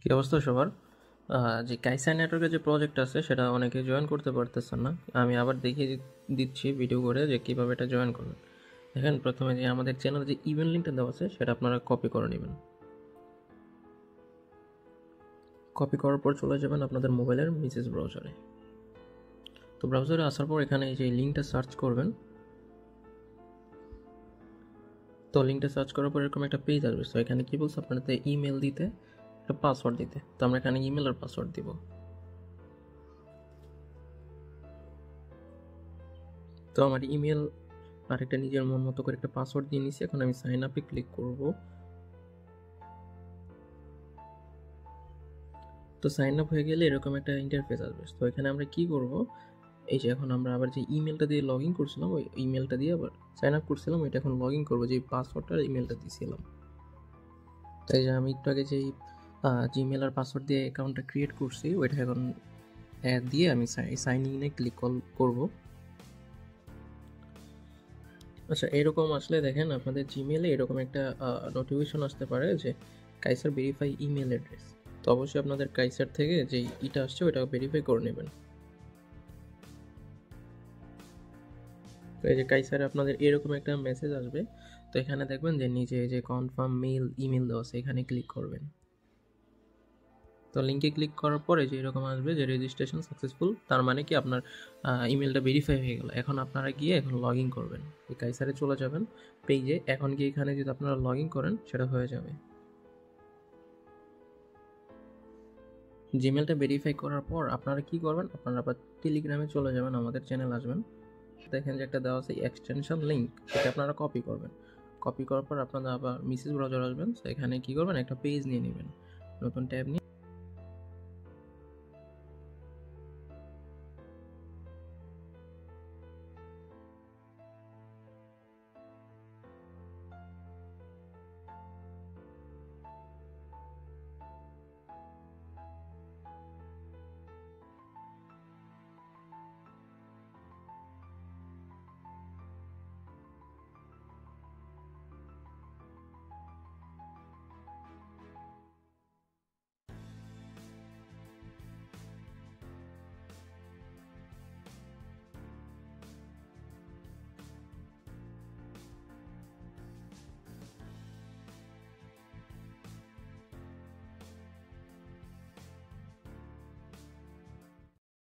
কি অবস্থা সবার? যে কাইসা নেটওয়ার্কের যে প্রজেক্ট আছে সেটা অনেকে জয়েন করতে পারতেছেন না। আমি আবার দেখিয়ে দিচ্ছি ভিডিও করে যে কীভাবে এটা জয়েন করবেন। দেখেন, প্রথমে যে আমাদের চ্যানেলে যে ইমেল লিঙ্কটা দেওয়া আছে সেটা আপনারা কপি করে নেবেন। কপি করার পর চলে যাবেন আপনাদের মোবাইলের মেসেজ ব্রাউজারে। তো ব্রাউজারে আসার পর এখানে এই যে লিঙ্কটা সার্চ করবেন। তো লিঙ্কটা সার্চ করার পর এরকম একটা পেজ আসবে। তো এখানে কী বলছে, আপনাদের ইমেল দিতে, একটা পাসওয়ার্ড দিতে। তো আমরা এখানে ইমেল আর পাসওয়ার্ড দিব। তো আমার ইমেল আর একটা নিজের মন মতো করে একটা পাসওয়ার্ড দিয়ে নিছি। এখন আমি সাইন আপে ক্লিক করব। তো সাইন আপ হয়ে গেলে এরকম একটা ইন্টারফেস আসবে। তো এখানে আমরা কি করব, এই যে এখন আমরা আবার যে ইমেলটা দিয়ে লগ ইন করছিলাম, ওই ইমেলটা দিয়ে আবার সাইন আপ করছিলাম, ওইটা এখন লগ ইন করবো, যে পাসওয়ার্ডটা আর ইমেলটা দিয়েছিলাম। তাই যে আমি একটু আগে যেই জিমেল আর পাসওয়ার্ড দিয়ে অ্যাকাউন্টটা ক্রিয়েট করছি, ওইটা এখন দিয়ে আমি সাইন ইনে ক্লিক করব। আচ্ছা, এরকম আসলে দেখেন আপনাদের জিমেলে এরকম একটা নোটিফিকেশন আসতে পারে যে কাইসার ভেরিফাই ইমেল অ্যাড্রেস। তো অবশ্যই আপনাদের কাইসার থেকে যে এটা আসছে ওটা ভেরিফাই করে নেবেন। তো এই যে কাইসারে আপনাদের এরকম একটা মেসেজ আসবে। তো এখানে দেখবেন যে নিচে যে কনফার্ম মেল ইমেল দেওয়া আছে, এখানে ক্লিক করবেন। তো লিঙ্কে ক্লিক করার পরে যে এরকম আসবে যে রেজিস্ট্রেশন সাকসেসফুল, তার মানে কি আপনার ইমেলটা ভেরিফাই হয়ে গেল। এখন আপনারা গিয়ে এখন লগ ইন করবেন, এই কাইসারে চলে যাবেন পেজে। এখন গিয়ে এখানে যদি আপনারা লগ ইন করেন সেটা হয়ে যাবে। জিমেলটা ভেরিফাই করার পর আপনারা কি করবেন, আপনারা আবার টেলিগ্রামে চলে যাবেন, আমাদের চ্যানেল আসবেন। দেখেন যে একটা দেওয়া আছে এক্সটেনশন লিঙ্ক, এটা আপনারা কপি করবেন। কপি করার পর আপনারা আবার মেসেজ ব্রাউজার আসবেন। তো এখানে কি করবেন, একটা পেজ নিয়ে নেবেন, নতুন ট্যাব নিয়ে